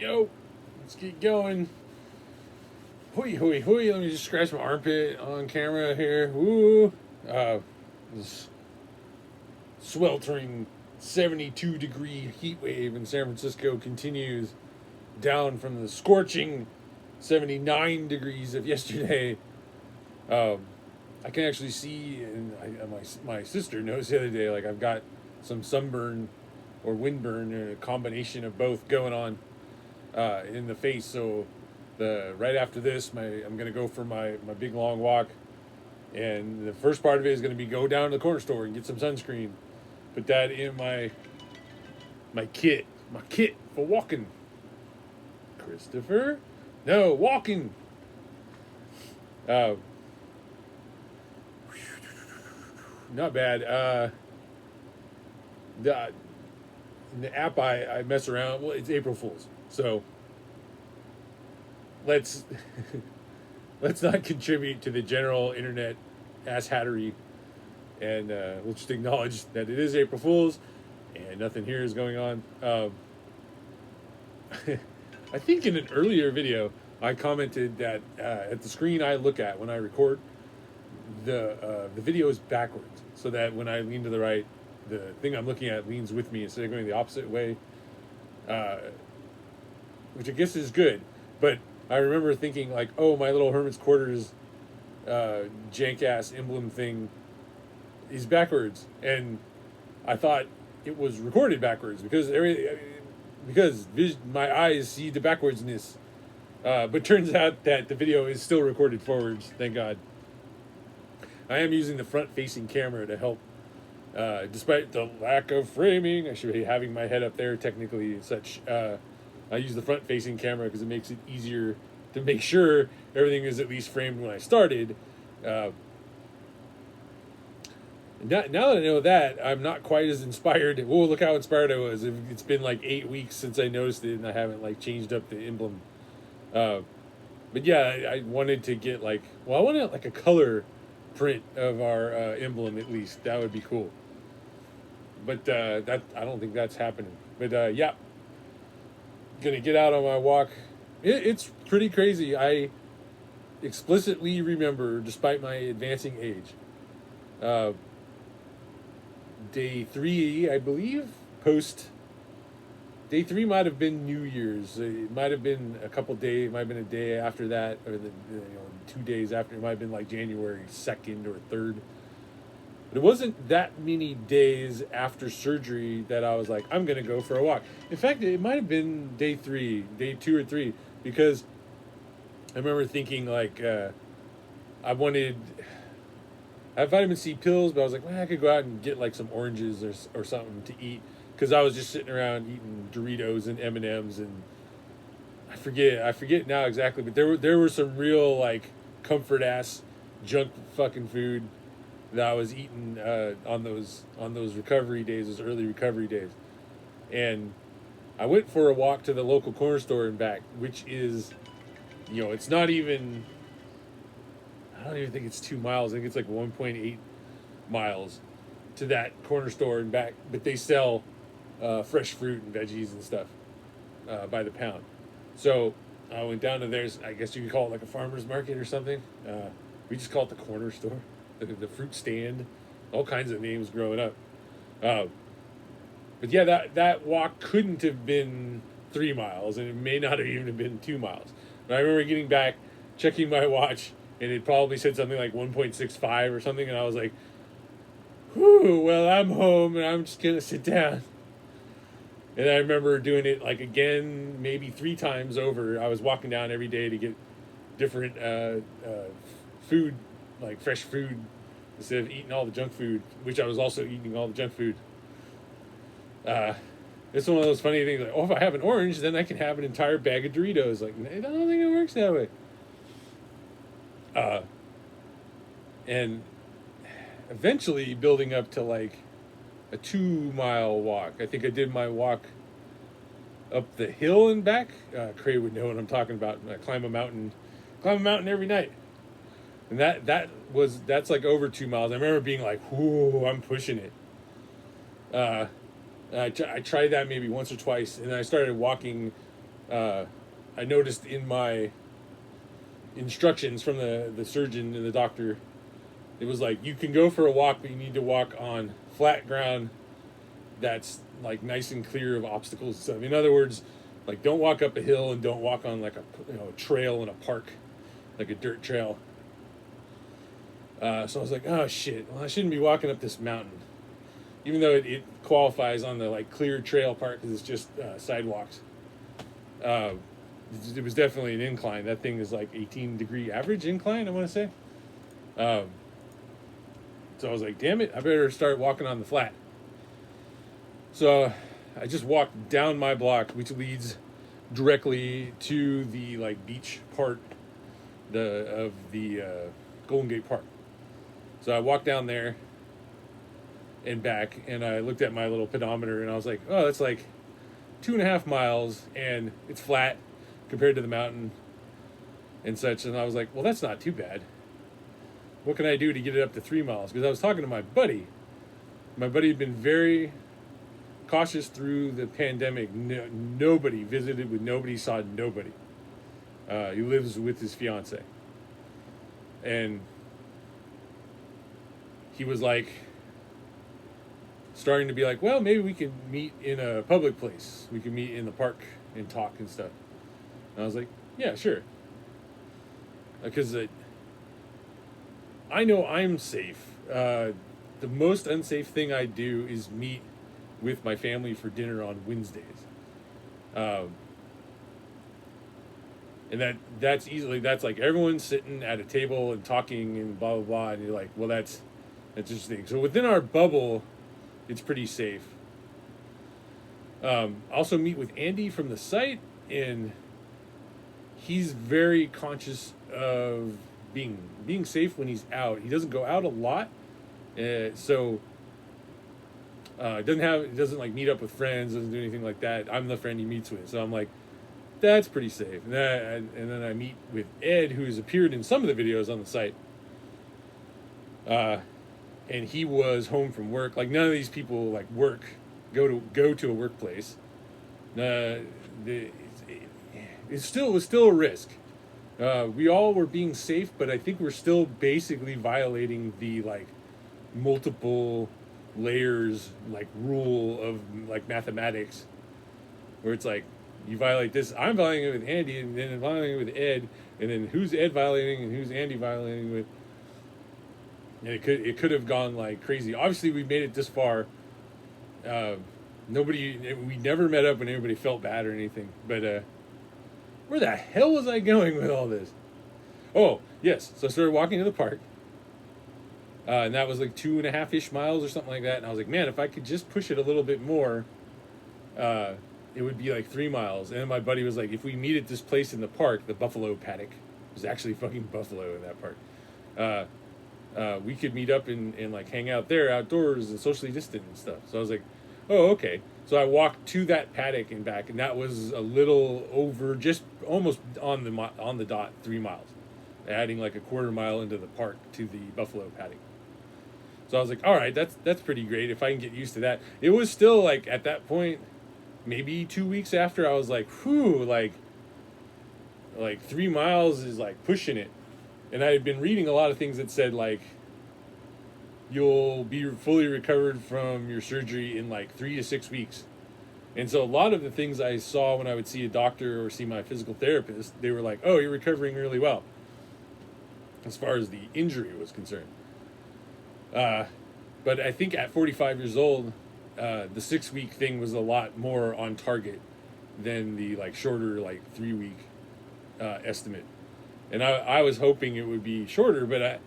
Yo, let's get going. Hoi, hoi, hoi. Let me just scratch my armpit on camera here. Woo. This sweltering 72-degree heat wave in San Francisco continues down from the scorching 79 degrees of yesterday. I can actually see, and my sister noticed the other day, like I've got some sunburn or windburn, or a combination of both going on in the face. So right after this, I'm gonna go for my big long walk, and the first part of it is gonna be go down to the corner store and get some sunscreen, put that in my kit for walking. Christopher, no walking. Not bad. The app I mess around. Well, it's April Fool's, so let's let's not contribute to the general internet asshattery, and we'll just acknowledge that it is April Fool's, and nothing here is going on. I think in an earlier video I commented that at the screen I look at when I record, the video is backwards, so that when I lean to the right, the thing I'm looking at leans with me instead of going the opposite way, which I guess is good. But I remember thinking like, oh, my little Hermit's Quarters jank ass emblem thing is backwards, and I thought it was recorded backwards because my eyes see the backwardsness. But turns out that the video is still recorded forwards. Thank God. I am using the front-facing camera to help. Despite the lack of framing, I should be having my head up there technically and such. I use the front-facing camera because it makes it easier to make sure everything is at least framed when I started. Now that I know that, I'm not quite as inspired. Whoa, look how inspired I was. It's been like 8 weeks since I noticed it, and I haven't like changed up the emblem. But yeah, I wanted to get I wanted like a color print of our emblem at least. That would be cool. But that I don't think that's happening. But yeah, gonna get out on my walk. It's pretty crazy. I explicitly remember, despite my advancing age, day 3, I believe, day 3 might have been New Year's. It might have been a couple days. It might have been a day after that, or 2 days after. It might have been like January 2nd or 3rd. But it wasn't that many days after surgery that I was like, I'm gonna go for a walk. In fact, it might have been day 2 or 3, because I remember thinking like I have vitamin C pills, but I was like, well, I could go out and get like some oranges or something to eat, because I was just sitting around eating Doritos and M&Ms, and I forget now exactly, but there were some real like comfort ass junk fucking food that I was eating on those recovery days, those early recovery days. And I went for a walk to the local corner store and back, which is, it's not even, I don't even think it's 2 miles. I think it's like 1.8 miles to that corner store and back. But they sell fresh fruit and veggies and stuff by the pound. So I went down to theirs. I guess you could call it like a farmer's market or something. We just call it the corner store, the fruit stand, all kinds of names growing up. But yeah, that walk couldn't have been 3 miles, and it may not have even been 2 miles. But I remember getting back, checking my watch, and it probably said something like 1.65 or something, and I was like, whew, well, I'm home, and I'm just going to sit down. And I remember doing it, like, again, maybe 3 times over. I was walking down every day to get different food, like fresh food, instead of eating all the junk food, which I was also eating all the junk food. It's one of those funny things, like, oh, if I have an orange, then I can have an entire bag of Doritos. Like, I don't think it works that way. And eventually building up to like a 2-mile walk. I think I did my walk up the hill and back. Cray would know what I'm talking about. I climb a mountain every night. And that's like over 2 miles. I remember being like, whoo, I'm pushing it. I tried that maybe once or twice, and I started walking I noticed in my instructions from the surgeon and the doctor, it was like, you can go for a walk, but you need to walk on flat ground that's like nice and clear of obstacles and stuff. In other words, like, don't walk up a hill and don't walk on like a trail in a park, like a dirt trail. So I was like, oh shit, well, I shouldn't be walking up this mountain, even though it qualifies on the like clear trail part because it's just sidewalks. It was definitely an incline. That thing is like 18-degree average incline, I want to say. So I was like, damn it, I better start walking on the flat. So I just walked down my block, which leads directly to the like beach part of the Golden Gate Park. So I walked down there and back, and I looked at my little pedometer, and I was like, oh, that's like 2.5 miles, and it's flat compared to the mountain and such. And I was like, well, that's not too bad. What can I do to get it up to 3 miles? Because I was talking to my buddy. My buddy had been very cautious through the pandemic. Nobody visited with nobody, saw nobody. He lives with his fiance. And he was like, starting to be like, well, maybe we can meet in a public place. We can meet in the park and talk and stuff. And I was like, yeah, sure. Because I know I'm safe. The most unsafe thing I do is meet with my family for dinner on Wednesdays. And that's like everyone's sitting at a table and talking and blah, blah, blah. And you're like, well, that's interesting. So within our bubble, it's pretty safe. Also meet with Andy from the site, and he's very conscious of being safe when he's out. He doesn't go out a lot, so doesn't like meet up with friends, doesn't do anything like that. I'm the friend he meets with, so I'm like, that's pretty safe. And then I meet with Ed, who's appeared in some of the videos on the site. And he was home from work. Like, none of these people like go to a workplace. It was still a risk. We all were being safe, but I think we're still basically violating the like multiple layers like rule of like mathematics, where it's like, you violate this, I'm violating it with Andy, and then I'm violating it with Ed, and then who's Ed violating and who's Andy violating with. And it could have gone like crazy. Obviously, we made it this far. We never met up and anybody felt bad or anything. But where the hell was I going with all this? Oh, yes. So I started walking to the park. And that was like 2.5-ish miles or something like that. And I was like, man, if I could just push it a little bit more, it would be like 3 miles. And then my buddy was like, if we meet at this place in the park, the buffalo paddock, there's actually fucking buffalo in that park. We could meet up and like hang out there outdoors and socially distant and stuff. So I was like, oh, okay. So I walked to that paddock and back, and that was a little over, just almost on the dot, 3 miles, adding like a 1/4 mile into the park to the buffalo paddock. So I was like, all right, that's pretty great if I can get used to that. It was still like at that point, maybe 2 weeks after, I was like, whew, like 3 miles is like pushing it. And I had been reading a lot of things that said, like, you'll be fully recovered from your surgery in, like, 3 to 6 weeks. And so a lot of the things I saw when I would see a doctor or see my physical therapist, they were like, oh, you're recovering really well, as far as the injury was concerned. But I think at 45 years old, the 6-week thing was a lot more on target than the, like, shorter, like, 3-week estimate. And I was hoping it would be shorter, but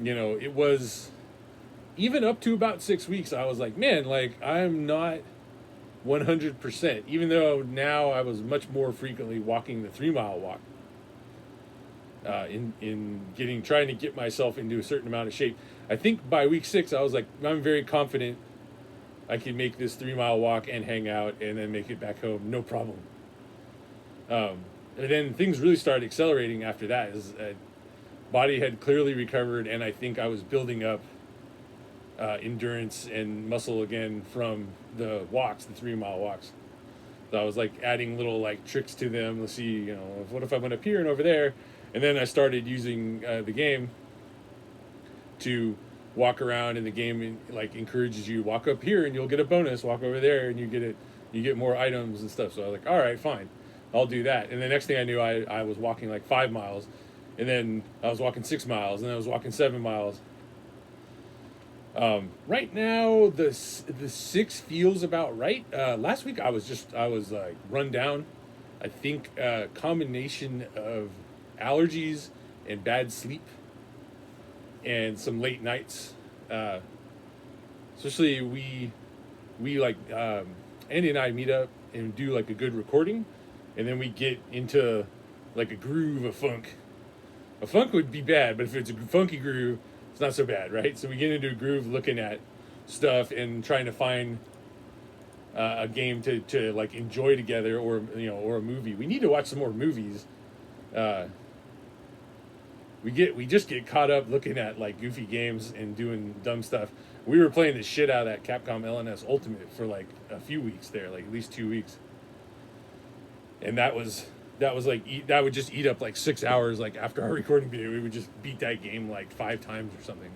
it was even up to about 6 weeks. I was like, man, like, I'm not 100%, even though now I was much more frequently walking the 3-mile walk, trying to get myself into a certain amount of shape. I think by week 6, I was like, I'm very confident I can make this 3-mile walk and hang out and then make it back home, no problem. And then things really started accelerating after that. Body had clearly recovered, and I think I was building up endurance and muscle again from the walks, the 3-mile walks. So I was like adding little like tricks to them. Let's see, what if I went up here and over there, and then I started using the game to walk around, and the game like encourages you walk up here and you'll get a bonus. Walk over there and you get more items and stuff. So I was like, all right, fine, I'll do that. And the next thing I knew, I was walking like 5 miles, and then I was walking 6 miles, and then I was walking 7 miles. Right now, the 6 feels about right. Last week I was like run down. I think a combination of allergies and bad sleep and some late nights. Especially we like Andy and I meet up and do like a good recording, and then we get into like a groove of funk. A funk would be bad, but if it's a funky groove, it's not so bad, right? So we get into a groove looking at stuff and trying to find a game to like enjoy together, or or a movie. We need to watch some more movies. We just get caught up looking at like goofy games and doing dumb stuff. We were playing the shit out of that Capcom LNS Ultimate for like a few weeks there, like at least 2 weeks. And that would just eat up like 6 hours. Like after our recording video, we would just beat that game like 5 times or something.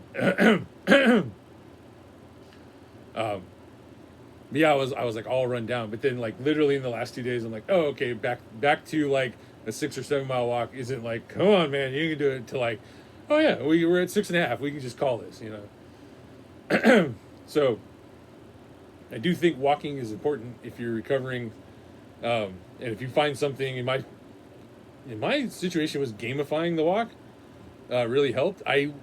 Yeah, I was like all run down. But then like literally in the last 2 days, I'm like, oh, okay, back to like a 6 or 7 mile walk isn't like, come on, man, you can do it to like, oh yeah, we're at 6.5. We can just call this, So I do think walking is important if you're recovering. And if you find something, in my situation was gamifying the walk really helped. I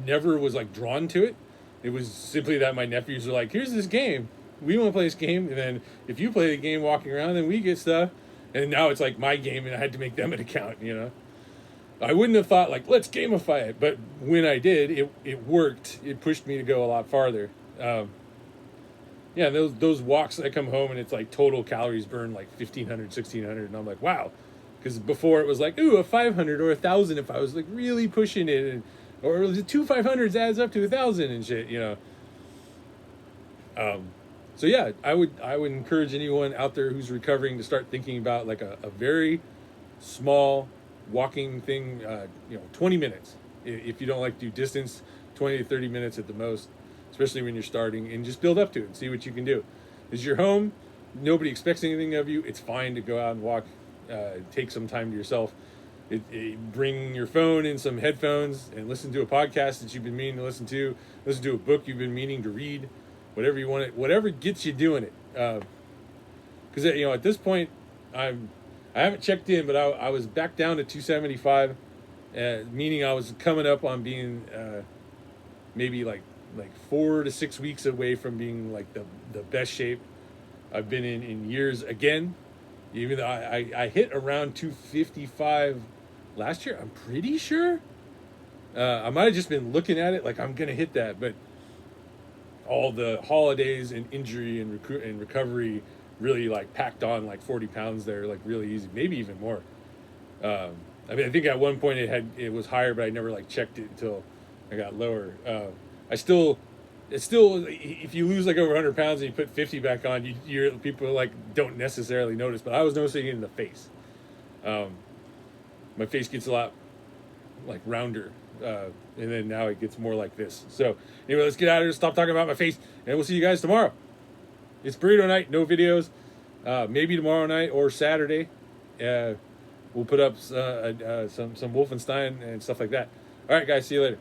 never was like drawn to it. It was simply that my nephews were like, here's this game, we want to play this game, and then if you play the game walking around, then we get stuff. And now it's like my game, and I had to make them an account. I wouldn't have thought like, let's gamify it, but when I did, it worked. It pushed me to go a lot farther. Yeah, those walks, I come home and it's like total calories burned like 1,500, 1,600, and I'm like, wow. Because before it was like, ooh, a 500 or 1,000 if I was like really pushing it, or the 2 500s adds up to 1,000 and shit, So yeah, I would encourage anyone out there who's recovering to start thinking about like a very small walking thing, 20 minutes. If you don't like to do distance, 20 to 30 minutes at the most, especially when you're starting, and just build up to it and see what you can do. As you're home, nobody expects anything of you. It's fine to go out and walk, take some time to yourself. Bring your phone and some headphones and listen to a podcast that you've been meaning to listen to a book you've been meaning to read, whatever you want, whatever gets you doing it. Because at this point, I haven't checked in, but I was back down to 275, meaning I was coming up on being maybe like 4 to 6 weeks away from being like the best shape I've been in years again. Even though I hit around 255 last year, I'm pretty sure. I might have just been looking at it like I'm gonna hit that, but all the holidays and injury and recovery really like packed on like 40 pounds there, like really easy, maybe even more. I think at one point it was higher, but I never like checked it until I got lower. It's still, if you lose like over 100 pounds and you put 50 back on, you're people like don't necessarily notice, but I was noticing it in the face. My face gets a lot like rounder, and then now it gets more like this. So anyway, let's get out of here, stop talking about my face, and we'll see you guys tomorrow. It's burrito night, no videos. Maybe tomorrow night or Saturday, we'll put up some Wolfenstein and stuff like that. All right, guys, see you later.